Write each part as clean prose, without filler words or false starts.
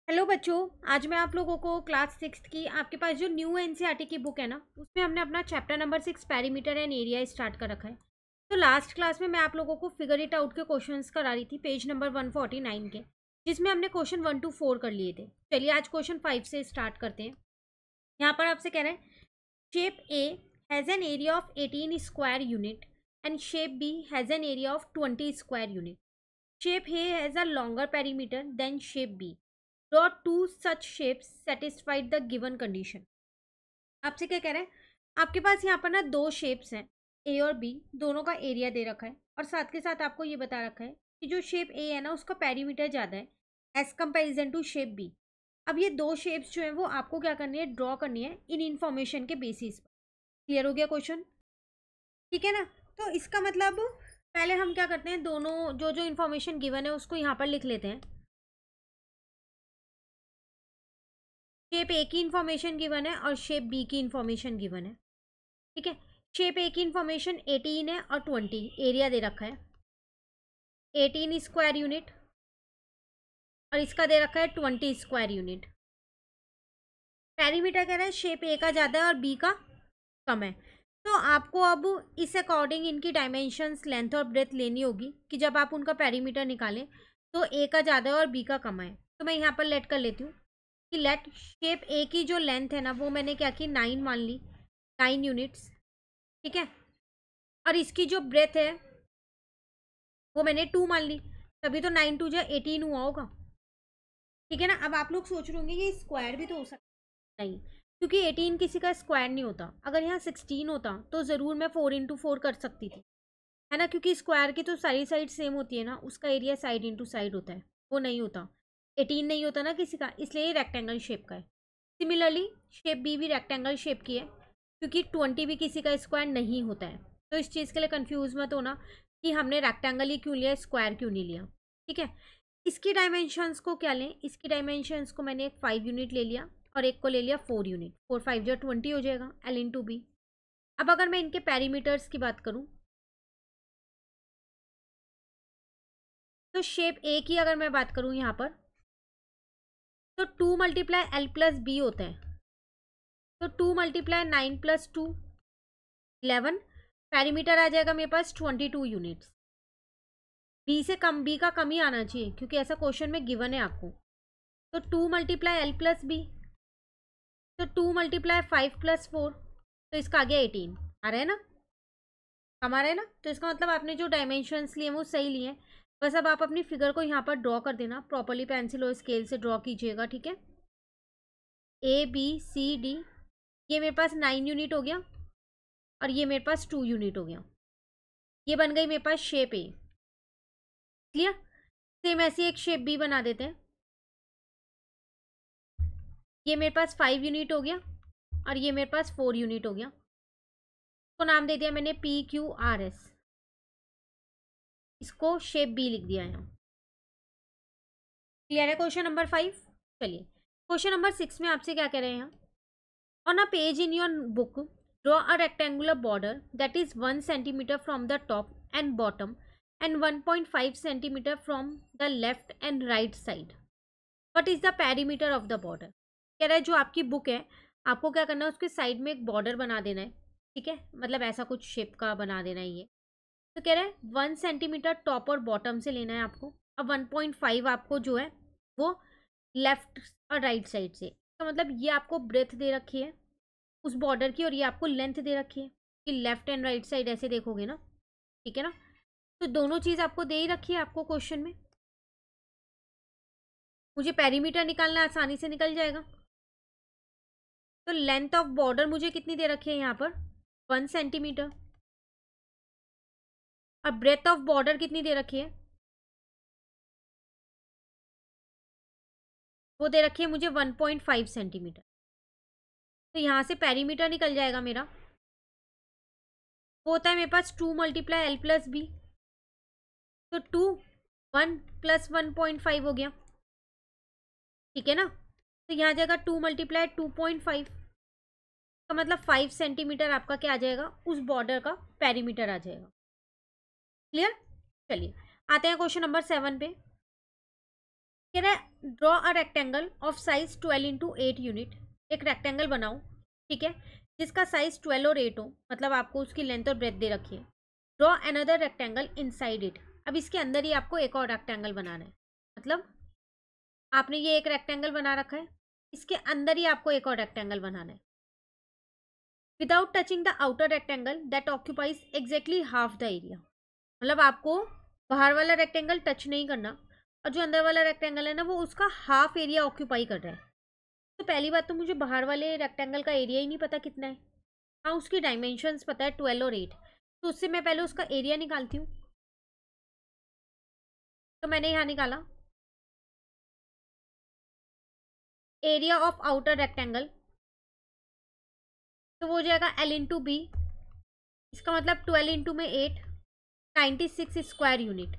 Hello बच्चों। आज मैं आप लोगों को क्लास सिक्स्थ की आपके पास जो न्यू एनसीईआरटी की बुक है ना, उसमें हमने अपना chapter number 6 perimeter and area start कर रखा है। तो लास्ट क्लास में मैं आप लोगों को फिगर इट आउट के क्वेश्चंस करा रही थी पेज नंबर 149 के, जिसमें हमने क्वेश्चन 1 to 4 कर लिए थे। चलिए आज क्वेश्चन 5 से स्टार्ट करते हैं। यहाँ पर आपसे कह रहे हैं shape A has an area of 18 square unit and shape B has an area of 20 square unit. Shape A has a longer perimeter than shape B. Draw two such shapes satisfied the given condition। आपसे क्या कह रहे हैं? आपके पास यहाँ पर ना दो शेप्स हैं, ए और बी, दोनों का एरिया दे रखा है और साथ के साथ आपको ये बता रखा है कि जो शेप ए है ना उसका पेरीमीटर ज़्यादा है as comparison to shape B. अब ये दो शेप्स जो हैं वो आपको क्या करनी है, ड्रॉ करनी है इन इन्फॉर्मेशन के बेसिस पर। क्लियर हो गया क्वेश्चन? ठीक है ना। तो इसका मतलब पहले हम क्या करते हैं, दोनों जो जो इन्फॉर्मेशन गिवन है उसको यहाँ पर लिख लेते हैं। शेप ए की इन्फॉर्मेशन गिवन है और शेप बी की इन्फॉर्मेशन गिवन है। ठीक है। शेप ए की इन्फॉर्मेशन 18 है और 20 एरिया दे रखा है, 18 स्क्वायर यूनिट, और इसका दे रखा है 20 स्क्वायर यूनिट। पेरीमीटर कह रहा है शेप ए का ज़्यादा है और बी का कम है। तो आपको अब इस अकॉर्डिंग इनकी डायमेंशंस लेंथ और ब्रेथ लेनी होगी कि जब आप उनका पेरीमीटर निकालें तो ए का ज़्यादा है और बी का कम है। तो मैं यहाँ पर लेट कर लेती हूँ कि लेट शेप ए की जो लेंथ है ना वो मैंने क्या की, 9 मान ली, 9 यूनिट्स। ठीक है। और इसकी जो ब्रेथ है वो मैंने 2 मान ली, तभी तो 9 2 जा 18 हुआ होगा। ठीक है ना। अब आप लोग सोच रहे होंगे ये स्क्वायर भी तो हो सकता है, नहीं, क्योंकि 18 किसी का स्क्वायर नहीं होता। अगर यहाँ 16 होता तो ज़रूर मैं 4 इंटू 4 कर सकती थी, है ना, क्योंकि स्क्वायर की तो सारी साइड सेम होती है ना, उसका एरिया साइड इंटू साइड होता है, वो नहीं होता। 18 नहीं होता ना किसी का, इसलिए ये रेक्टेंगल शेप का है। सिमिलरली शेप बी भी रेक्टेंगल शेप की है, क्योंकि 20 भी किसी का स्क्वायर नहीं होता है। तो इस चीज़ के लिए कंफ्यूज मत होना कि हमने रेक्टेंगल ही क्यों लिया, स्क्वायर क्यों नहीं लिया। ठीक है। इसकी डायमेंशंस को क्या लें, इसकी डायमेंशंस को मैंने एक 5 यूनिट ले लिया और एक को ले लिया 4 यूनिट। 4 5 जो 20 हो जाएगा, एल इन टू बी। अब अगर मैं इनके पेरीमीटर्स की बात करूँ तो शेप ए की अगर मैं बात करूँ यहाँ पर, तो 2 मल्टीप्लाई एल प्लस बी होता है। तो 2 मल्टीप्लाई 9 प्लस 2 11, पेरीमीटर आ जाएगा मेरे पास 22 यूनिट्स। बी से कम, बी का कम ही आना चाहिए क्योंकि ऐसा क्वेश्चन में गिवन है आपको। तो 2 मल्टीप्लाई एल प्लस बी, तो 2 मल्टीप्लाई 5 प्लस 4, तो इसका आ गया 18। आ रहा है ना, कम आ रहा है ना। तो इसका मतलब आपने जो डायमेंशंस लिए हैं वो सही लिए हैं। बस अब आप अपनी फिगर को यहाँ पर ड्रॉ कर देना, प्रॉपरली पेंसिल और स्केल से ड्रॉ कीजिएगा। ठीक है। ए बी सी डी, ये मेरे पास 9 यूनिट हो गया और ये मेरे पास 2 यूनिट हो गया। ये बन गई मेरे पास शेप ए। क्लियर। सेम ऐसी एक शेप बी बना देते हैं। ये मेरे पास 5 यूनिट हो गया और ये मेरे पास 4 यूनिट हो गया। इसको नाम दे दिया मैंने पी क्यू आर एस, इसको शेप बी लिख दिया है। क्लियर है क्वेश्चन नंबर 5। चलिए क्वेश्चन नंबर 6 में आपसे क्या कह रहे हैं यहाँ, on a page in your book draw a rectangular border that is 1 centimetre from the top and bottom and 1.5 centimetre from the left and right side. What is the perimeter of the border. कह रहा है जो आपकी book है आपको क्या करना है, उसके साइड में एक बॉर्डर बना देना है। ठीक है, मतलब ऐसा कुछ शेप का बना देना है ये। तो कह रहा है 1 सेंटीमीटर टॉप और बॉटम से लेना है आपको। अब 1.5 आपको जो है वो लेफ्ट और राइट साइड से, तो मतलब ये आपको ब्रेथ दे रखी है उस बॉर्डर की और ये आपको लेंथ दे रखी है कि लेफ्ट एंड राइट साइड ऐसे देखोगे ना। ठीक है ना। तो दोनों चीज़ आपको दे ही रखी है आपको क्वेश्चन में। मुझे पेरीमीटर निकालना आसानी से निकल जाएगा। तो लेंथ ऑफ बॉर्डर मुझे कितनी दे रखी है यहाँ पर, 1 सेंटीमीटर, और ब्रेथ ऑफ बॉर्डर कितनी दे रखी है, वो दे रखी है मुझे 1.5 सेंटीमीटर। तो यहाँ से पेरीमीटर निकल जाएगा मेरा, वो होता है मेरे पास 2 मल्टीप्लाई एल प्लस बी। तो 2 1 प्लस 1.5 हो गया। ठीक है ना। तो यहाँ जाएगा 2 मल्टीप्लाई 2.5 का मतलब 5 सेंटीमीटर आपका क्या आ जाएगा, उस बॉर्डर का पेरीमीटर आ जाएगा। क्लियर। चलिए आते हैं क्वेश्चन नंबर 7 पे। कह रहा है draw a rectangle of size 12x8 unit. एक रेक्टेंगल बनाओ, ठीक है, जिसका साइज 12 और 8 हो, मतलब आपको उसकी लेंथ और ब्रेथ दे रखी है। Draw another rectangle inside it. अब इसके अंदर ही आपको एक और रेक्टेंगल बनाना है, मतलब आपने ये एक रेक्टेंगल बना रखा है, इसके अंदर ही आपको एक और रेक्टेंगल बनाना है। Without touching the outer rectangle that occupies exactly half the area. मतलब आपको बाहर वाला रेक्टेंगल टच नहीं करना, और जो अंदर वाला रेक्टेंगल है ना, वो उसका हाफ एरिया ऑक्यूपाई कर रहा है। तो पहली बात तो मुझे बाहर वाले रेक्टेंगल का एरिया ही नहीं पता कितना है। हाँ, उसकी डायमेंशंस पता है 12 और 8, तो उससे मैं पहले उसका एरिया निकालती हूँ। तो मैंने यहाँ निकाला एरिया ऑफ आउटर रेक्टेंगल, तो वो हो जाएगा L इंटू बी। इसका मतलब 12 इंटू में 8, 96 स्क्वायर यूनिट।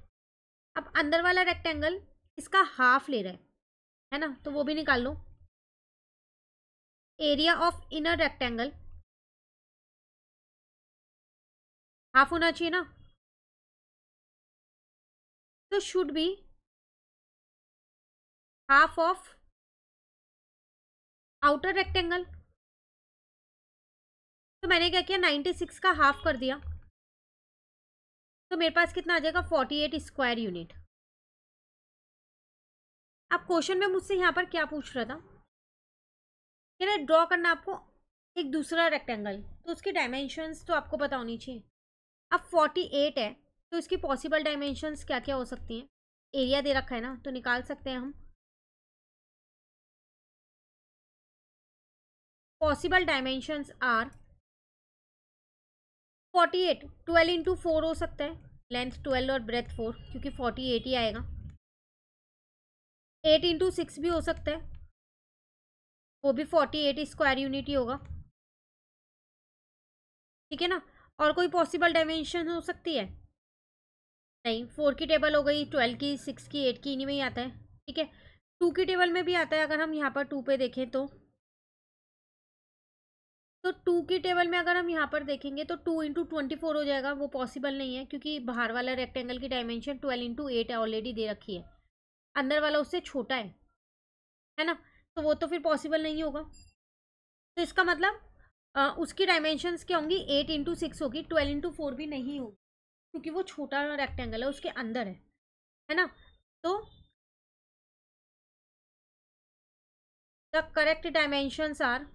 अब अंदर वाला रेक्टेंगल इसका हाफ ले रहा है ना, तो वो भी निकाल लो। Area of inner rectangle half होना चाहिए ना, तो should be half of outer rectangle. तो मैंने क्या किया, 96 का हाफ कर दिया, तो मेरे पास कितना आ जाएगा, 48 स्क्वायर यूनिट। अब क्वेश्चन में मुझसे यहाँ पर क्या पूछ रहा था, कह रहा ड्रॉ करना आपको एक दूसरा रेक्टेंगल, तो उसकी डायमेंशंस तो आपको पता होनी चाहिए। अब 48 है, तो इसकी पॉसिबल डायमेंशंस क्या क्या हो सकती हैं। एरिया दे रखा है ना, तो निकाल सकते हैं हम। पॉसिबल डायमेंशंस आर 48, 12 इंटू 4 हो सकता है, लेंथ 12 और ब्रेथ 4, क्योंकि 48 ही आएगा। 8 इंटू 6 भी हो सकता है, वो भी 48 स्क्वायर यूनिट ही होगा, ठीक है ना। और कोई पॉसिबल डायमेंशन हो सकती है, नहीं। 4 की टेबल हो गई, 12 की, 6 की, 8 की, इन्हीं में ही आता है, ठीक है। 2 की टेबल में भी आता है, अगर हम यहाँ पर 2 पे देखें तो 2 की टेबल में अगर हम यहाँ पर देखेंगे तो 2 इंटू 24 हो जाएगा, वो पॉसिबल नहीं है, क्योंकि बाहर वाला रेक्टेंगल की डायमेंशन 12 इंटू 8 ऑलरेडी दे रखी है, अंदर वाला उससे छोटा है ना, तो वो तो फिर पॉसिबल नहीं होगा। तो इसका मतलब उसकी डायमेंशंस क्या होंगी, 8 इंटू 6 होगी, 12 इंटू 4 भी नहीं होगी, क्योंकि वो छोटा रेक्टेंगल है, उसके अंदर है ना। तो the correct dimensions are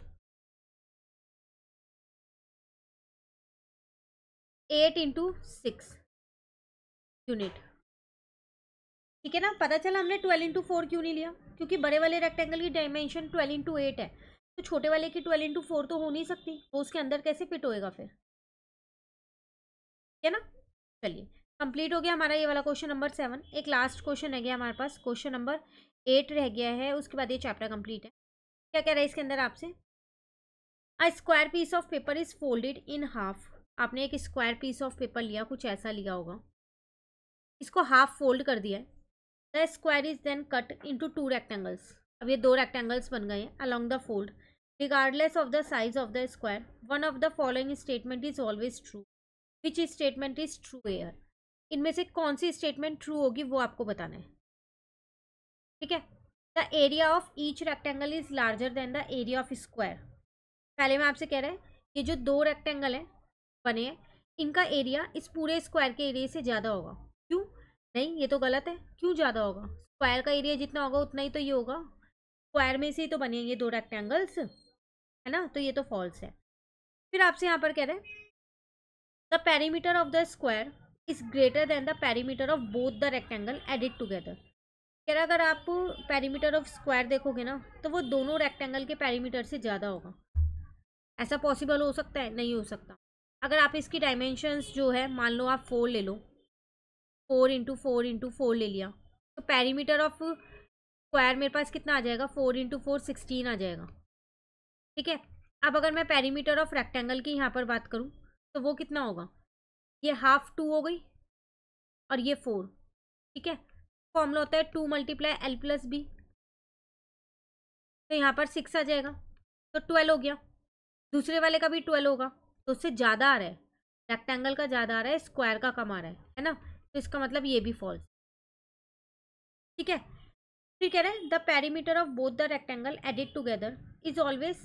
8 into 6 unit, ठीक है ना। पता चला हमने 12 इंटू 4 क्यों नहीं लिया, क्योंकि बड़े वाले रेक्टेंगल की डायमेंशन 12 इंटू 8 है, तो छोटे वाले की 12 इंटू 4 तो हो नहीं सकती, वो उसके अंदर कैसे फिट होएगा फिर, ठीक है ना। चलिए, कंप्लीट हो गया हमारा ये वाला क्वेश्चन नंबर 7। एक लास्ट क्वेश्चन रह गया हमारे पास, क्वेश्चन नंबर 8 रह गया है, उसके बाद ये चैप्टर कंप्लीट है। क्या कह रहा है इसके अंदर आपसे, a square piece of paper is folded in half. आपने एक स्क्वायर पीस ऑफ पेपर लिया, कुछ ऐसा लिया होगा, इसको हाफ फोल्ड कर दिया है। The square is then cut into 2 rectangles. अब ये 2 रेक्टेंगल्स बन गए हैं along the fold, regardless of the size of the square one of the following statement is always true. Which statement is true here. इनमें से कौन सी statement true होगी वो आपको बताना है, ठीक है। The area of each rectangle is larger than the area of square. पहले में आपसे कह रहा है, ये जो 2 रेक्टेंगल है बने हैं, इनका एरिया इस पूरे स्क्वायर के एरिया से ज़्यादा होगा। क्यों, नहीं, ये तो गलत है, क्यों ज़्यादा होगा, स्क्वायर का एरिया जितना होगा उतना ही तो ये होगा, स्क्वायर में से ही तो बने ये 2 रेक्टेंगल्स, है ना, तो ये तो फॉल्स है। फिर आपसे यहाँ पर कह रहे हैं the perimeter of the square is greater than the perimeter of both the rectangle added together. कह रहा अगर आप पेरीमीटर ऑफ स्क्वायर देखोगे ना, तो वो दोनों रेक्टेंगल के पेरीमीटर से ज़्यादा होगा। ऐसा पॉसिबल हो सकता है, नहीं हो सकता। अगर आप इसकी डायमेंशंस जो है, मान लो आप 4 ले लो, 4 इंटू 4 इंटू 4 ले लिया, तो पेरीमीटर ऑफ स्क्वायर मेरे पास कितना आ जाएगा, 4 इंटू 4 16 आ जाएगा, ठीक है। अब अगर मैं पेरीमीटर ऑफ रेक्टेंगल की यहाँ पर बात करूँ, तो वो कितना होगा, ये हाफ 2 हो गई और ये 4, ठीक है। फॉर्मूला होता है 2 मल्टीप्लाई एल प्लस बी, तो यहाँ पर 6 आ जाएगा, तो 12 हो गया। दूसरे वाले का भी 12 होगा, तो उससे ज़्यादा आ रहा है, रेक्टेंगल का ज़्यादा आ रहा है, स्क्वायर का कम आ रहा है ना, तो इसका मतलब ये भी फॉल्स, ठीक है। फिर कह रहे हैं the perimeter of both the rectangle added together is always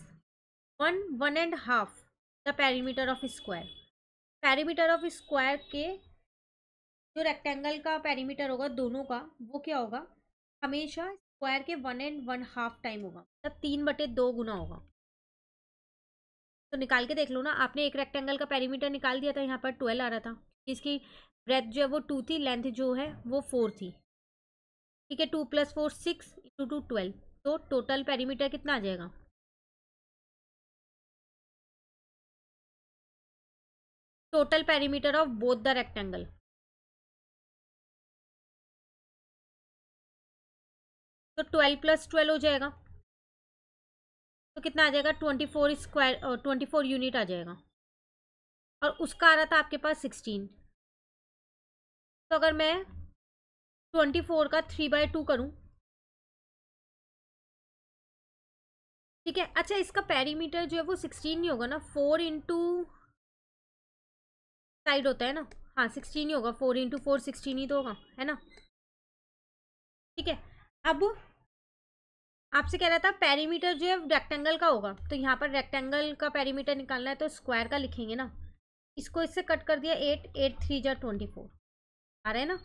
1.5 the perimeter of square. Perimeter of square के जो रेक्टेंगल का पेरीमीटर होगा दोनों का, वो क्या होगा, हमेशा स्क्वायर के 1.5 टाइम होगा, मतलब 3/2 गुना होगा। तो निकाल के देख लो ना, आपने एक रेक्टेंगल का पेरीमीटर निकाल दिया था, यहाँ पर 12 आ रहा था, इसकी ब्रेथ जो है वो 2 थी, लेंथ जो है वो 4 थी, ठीक है। 2 + 4 6 × 2 12, तो टोटल पेरीमीटर कितना आ जाएगा, total perimeter of both the rectangle, तो 12 + 12 हो जाएगा, तो कितना आ जाएगा, 24 स्क्वायर, 24 यूनिट आ जाएगा, और उसका आ रहा था आपके पास 16। तो अगर मैं 24 का 3/2 करूं, ठीक है। अच्छा, इसका पेरीमीटर जो है वो 16 नहीं होगा ना, 4 इंटू साइड होता है ना, हाँ 16 ही होगा, 4 × 4 16 ही तो होगा, है ना, ठीक है। अब आपसे कह रहा था पेरीमीटर जो है रेक्टेंगल का होगा, तो यहाँ पर रेक्टेंगल का पेरीमीटर निकालना है तो स्क्वायर का लिखेंगे ना, इसको इससे कट कर दिया, 8 8 3 × 24 आ रहा है ना,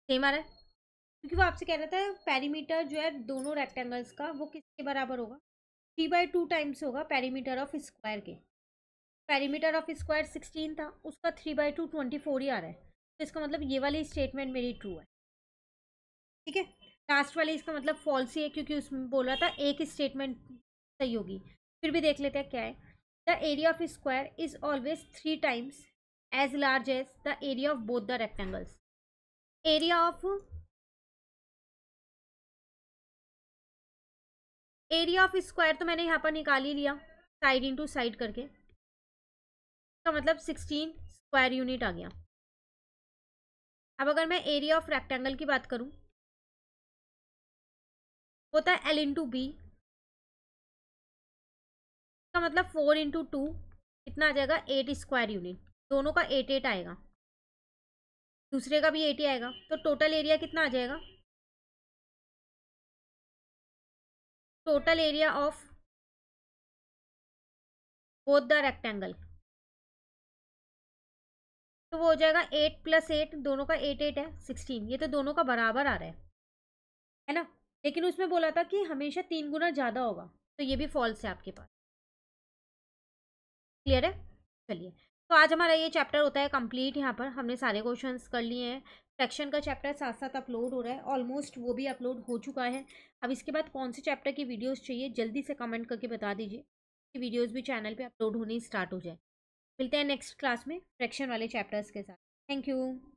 सेम आ रहा है, क्योंकि वो आपसे कह रहा था पेरीमीटर जो है दोनों रेक्टेंगल्स का वो किसके बराबर होगा, 3/2 टाइम्स होगा पेरीमीटर ऑफ स्क्वायर के। पेरीमीटर ऑफ स्क्वायर 16 था, उसका 3/2 24 ही आ रहा है, तो इसका मतलब ये वाली स्टेटमेंट मेरी ट्रू है, ठीक है। लास्ट वाली इसका मतलब फॉल्स ही है, क्योंकि उसमें बोला था एक स्टेटमेंट सही होगी। फिर भी देख लेते हैं क्या है, the area of square is always 3 times as large as the area of both the rectangles. Area of square तो मैंने यहाँ पर निकाल ही लिया, साइड इंटू साइड करके, इसका मतलब 16 स्क्वायर यूनिट आ गया। अब अगर मैं एरिया ऑफ रेक्टेंगल की बात करूं, होता है L × B, इसका मतलब 4 × 2 कितना आ जाएगा, 8 स्क्वायर यूनिट, दोनों का 8 8 आएगा, दूसरे का भी 8 ही आएगा, तो टोटल एरिया कितना आ जाएगा, total area of both the rectangle, तो वो हो जाएगा 8 + 8, दोनों का 8 8 है 16, ये तो दोनों का बराबर आ रहा है ना। लेकिन उसमें बोला था कि हमेशा 3 गुना ज़्यादा होगा, तो ये भी फॉल्स है आपके पास, क्लियर है। चलिए, तो आज हमारा ये चैप्टर होता है कंप्लीट, यहाँ पर हमने सारे क्वेश्चंस कर लिए हैं। फ्रैक्शन का चैप्टर साथ साथ अपलोड हो रहा है, ऑलमोस्ट वो भी अपलोड हो चुका है। अब इसके बाद कौन से चैप्टर की वीडियोस चाहिए जल्दी से कमेंट करके बता दीजिए, कि वीडियोस भी चैनल पे अपलोड होने स्टार्ट हो जाए। मिलते हैं नेक्स्ट क्लास में फ्रैक्शन वाले चैप्टर्स के साथ। Thank you.